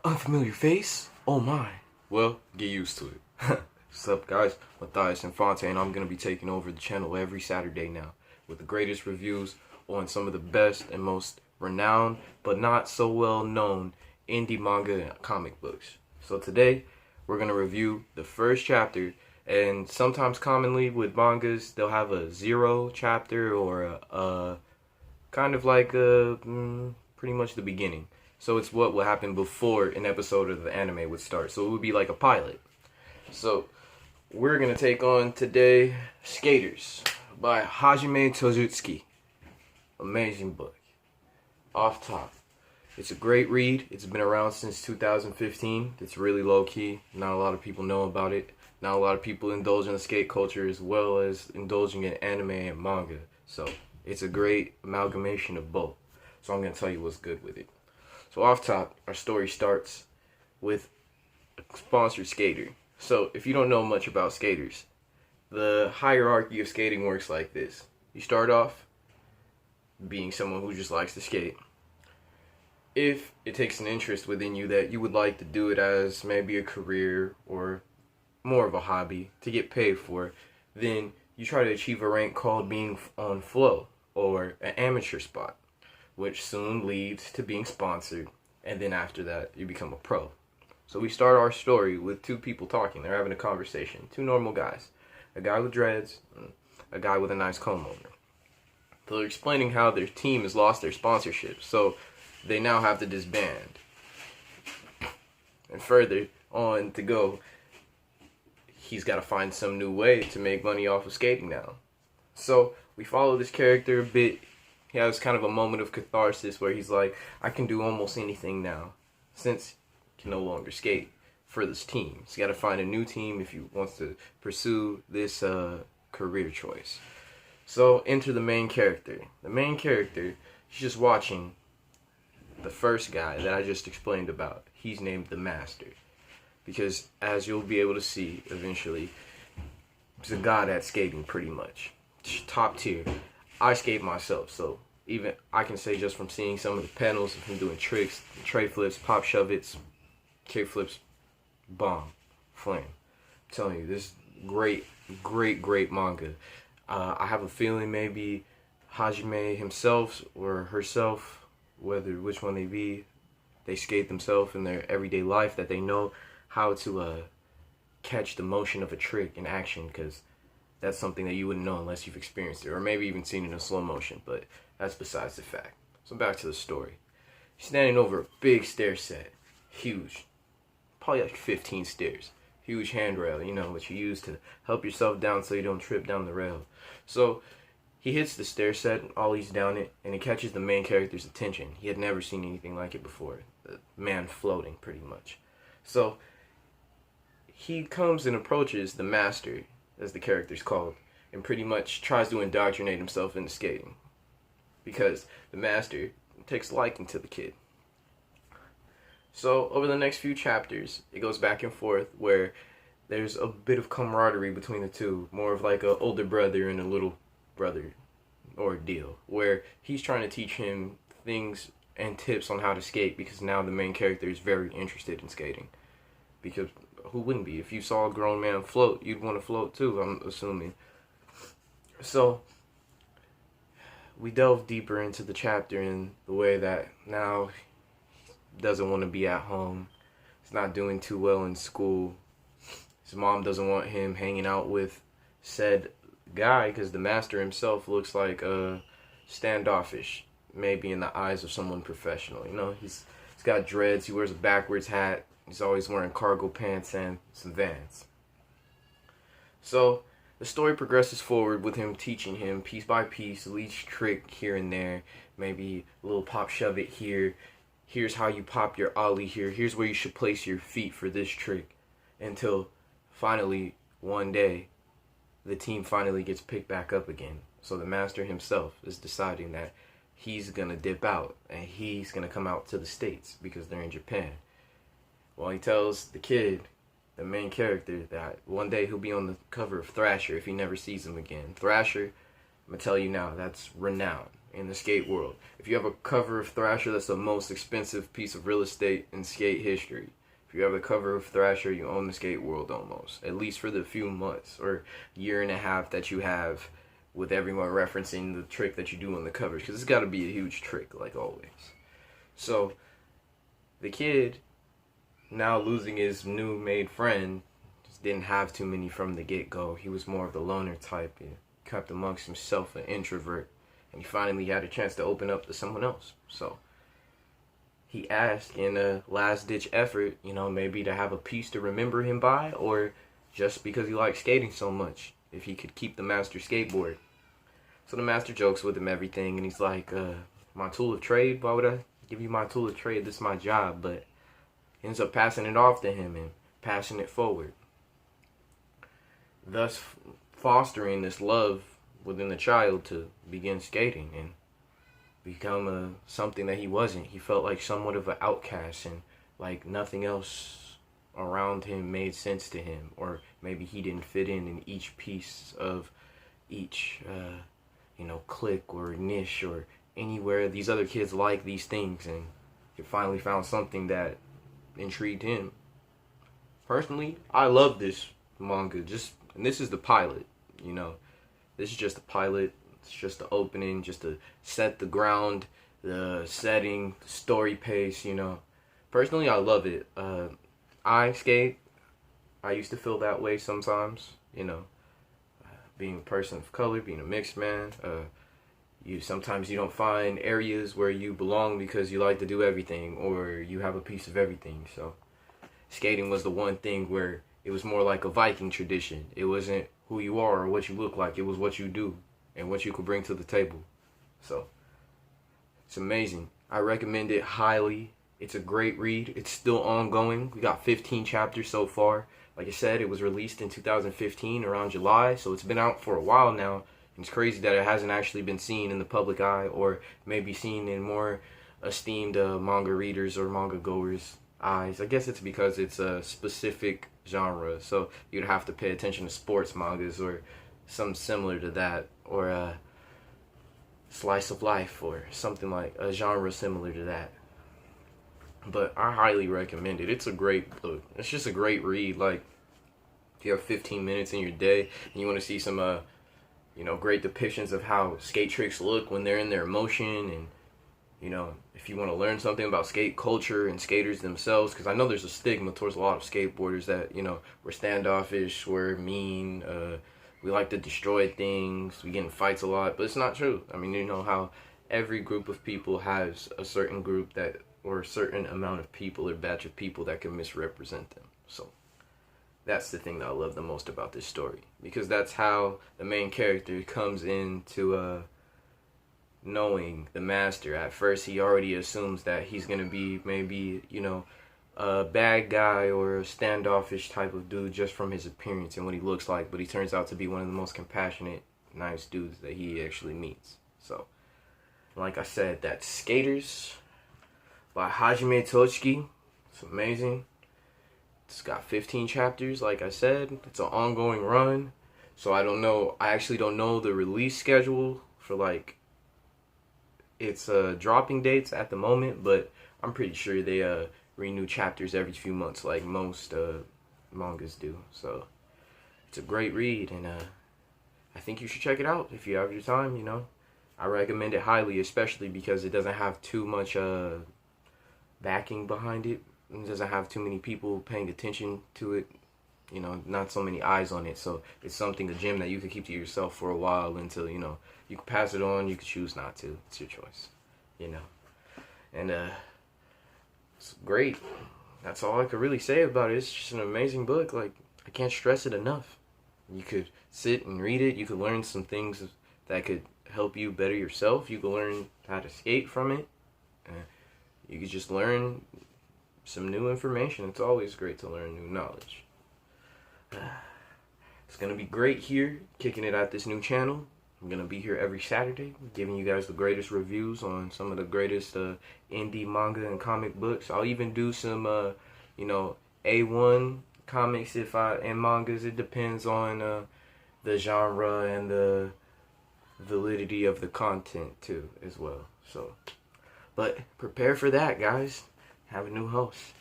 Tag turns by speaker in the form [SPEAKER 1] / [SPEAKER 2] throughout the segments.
[SPEAKER 1] Unfamiliar face? Oh my. Well, get used to it. What's up, guys? Matthias and Fontaine. I'm going to be taking over the channel every Saturday now with the greatest reviews on some of the best and most renowned, but not so well known indie manga and comic books. So today, we're going to review the first chapter, and sometimes commonly with mangas, they'll have a zero chapter or a kind of like pretty much the beginning. So it's what will happen before an episode of the anime would start. So it would be like a pilot. So we're going to take on today Skaters by Hajime Tozutsuki. Amazing book. Off top. It's a great read. It's been around since 2015. It's really low key. Not a lot of people know about it. Not a lot of people indulge in the skate culture as well as indulging in anime and manga. So it's a great amalgamation of both. So I'm going to tell you what's good with it. So off top, our story starts with a sponsored skater. So if you don't know much about skaters, the hierarchy of skating works like this. You start off being someone who just likes to skate. If it takes an interest within you that you would like to do it as maybe a career or more of a hobby to get paid for, then you try to achieve a rank called being on flow or an amateur spot, which soon leads to being sponsored, and then after that, you become a pro. So we start our story with two people talking. They're having a conversation. Two normal guys. A guy with dreads, and a guy with a nice comb over. They're explaining how their team has lost their sponsorship, so they now have to disband. And further on to go, he's got to find some new way to make money off of skating now. So we follow this character a bit. He has kind of a moment of catharsis where he's like, I can do almost anything now, since he can no longer skate for this team. He's got to find a new team if he wants to pursue this career choice. So enter the main character. The main character, he's just watching the first guy that I just explained about. He's named the Master. Because as you'll be able to see eventually, he's a god at skating pretty much. Top tier. I skate myself, so even I can say just from seeing some of the panels of him doing tricks, tray flips, pop shove its, kick flips, bomb, flame. I'm telling you, this great manga. I have a feeling maybe Hajime himself or herself, which one they be, they skate themselves in their everyday life, that they know how to catch the motion of a trick in action, because that's something that you wouldn't know unless you've experienced it, or maybe even seen it in slow motion, but that's besides the fact. So back to the story. He's standing over a big stair set. Huge. Probably like 15 stairs. Huge handrail, you know, what you use to help yourself down so you don't trip down the rail. So he hits the stair set, ollies down it, and it catches the main character's attention. He had never seen anything like it before. The man floating, pretty much. So he comes and approaches the Master, as the character's called, and pretty much tries to indoctrinate himself into skating, because the Master takes liking to the kid. So over the next few chapters, it goes back and forth where there's a bit of camaraderie between the two, more of like an older brother and a little brother ordeal, where he's trying to teach him things and tips on how to skate, because now the main character is very interested in skating. Because who wouldn't be? If you saw a grown man float, you'd want to float too, I'm assuming. So we delve deeper into the chapter in the way that now he doesn't want to be at home. He's not doing too well in school. His mom doesn't want him hanging out with said guy, because the Master himself looks like standoffish, maybe in the eyes of someone professional. You know, he's got dreads, he wears a backwards hat, he's always wearing cargo pants and some Vans. So the story progresses forward with him teaching him piece by piece, each trick here and there, maybe a little pop shove it here, here's how you pop your ollie here, here's where you should place your feet for this trick, until finally one day the team finally gets picked back up again. So the Master himself is deciding that he's gonna dip out and he's gonna come out to the States because they're in Japan. Well, he tells the kid, the main character, that one day he'll be on the cover of Thrasher if he never sees him again. Thrasher, I'm gonna tell you now, that's renowned. in the skate world. If you have a cover of Thrasher, that's the most expensive piece of real estate in skate history. If you have a cover of Thrasher, you own the skate world almost, at least for the few months or year and a half that you have with everyone referencing the trick that you do on the covers, because it's got to be a huge trick, like always. So, the kid, now losing his new made friend, just didn't have too many from the get-go. He was more of the loner type. He kept amongst himself, an introvert, and he finally had a chance to open up to someone else. So, he asked in a last-ditch effort, maybe to have a piece to remember him by, or just because he liked skating so much, if he could keep the master skateboard. So the master jokes with him everything, and he's like, my tool of trade? Why would I give you my tool of trade? This is my job. But he ends up passing it off to him and passing it forward, thus fostering this love within the child to begin skating and become something that he wasn't. He felt like somewhat of an outcast, and like nothing else around him made sense to him, or maybe he didn't fit in each piece of each clique or niche or anywhere these other kids like these things, and he finally found something that intrigued him. Personally, I love this manga. And this is the pilot, This is just the pilot. It's just the opening, just to set the ground, the setting, the story pace, Personally, I love it. I skate. I used to feel that way sometimes, being a person of color, being a mixed man. Sometimes you don't find areas where you belong because you like to do everything, or you have a piece of everything. So skating was the one thing where it was more like a Viking tradition. It wasn't who you are or what you look like. It was what you do and what you could bring to the table. So it's amazing. I recommend it highly. It's a great read. It's still ongoing. We got 15 chapters so far. Like I said, it was released in 2015 around July, so it's been out for a while now. And it's crazy that it hasn't actually been seen in the public eye, or maybe seen in more esteemed manga readers or manga goers' eyes. I guess it's because it's a specific genre, so you'd have to pay attention to sports mangas or something similar to that, or slice of life, or something like a genre similar to that. But I highly recommend it. It's a great book. It's just a great read. Like, if you have 15 minutes in your day and you want to see some great depictions of how skate tricks look when they're in their motion, and if you want to learn something about skate culture and skaters themselves, because I know there's a stigma towards a lot of skateboarders that we're standoffish, we're mean, we like to destroy things, we get in fights a lot, but it's not true. I mean, how every group of people has a certain group that, or a certain amount of people or batch of people that can misrepresent them. So that's the thing that I love the most about this story, because that's how the main character comes into knowing the master. At first, he already assumes that he's going to be maybe, a bad guy or a standoffish type of dude just from his appearance and what he looks like, but he turns out to be one of the most compassionate, nice dudes that he actually meets. So, like I said, that's Skaters by Hajime Tochiki. It's amazing. It's got 15 chapters, like I said. It's an ongoing run. So I actually don't know the release schedule for its dropping dates at the moment, but I'm pretty sure they renew chapters every few months like most mangas do. So it's a great read, and I think you should check it out if you have your time, I recommend it highly, especially because it doesn't have too much backing behind it. It doesn't have too many people paying attention to it, not so many eyes on it. So it's something, a gem that you can keep to yourself for a while until, you can pass it on, you can choose not to. It's your choice, And it's great. That's all I could really say about it. It's just an amazing book. Like, I can't stress it enough. You could sit and read it. You could learn some things that could help you better yourself. You could learn how to skate from it. You could just learn some new information. It's always great to learn new knowledge. It's going to be great here, kicking it at this new channel. I'm going to be here every Saturday, giving you guys the greatest reviews on some of the greatest indie manga and comic books. I'll even do some, A1 comics and mangas. It depends on the genre and the validity of the content too as well. So, but prepare for that, guys. Have a new host.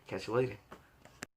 [SPEAKER 1] Catch you later.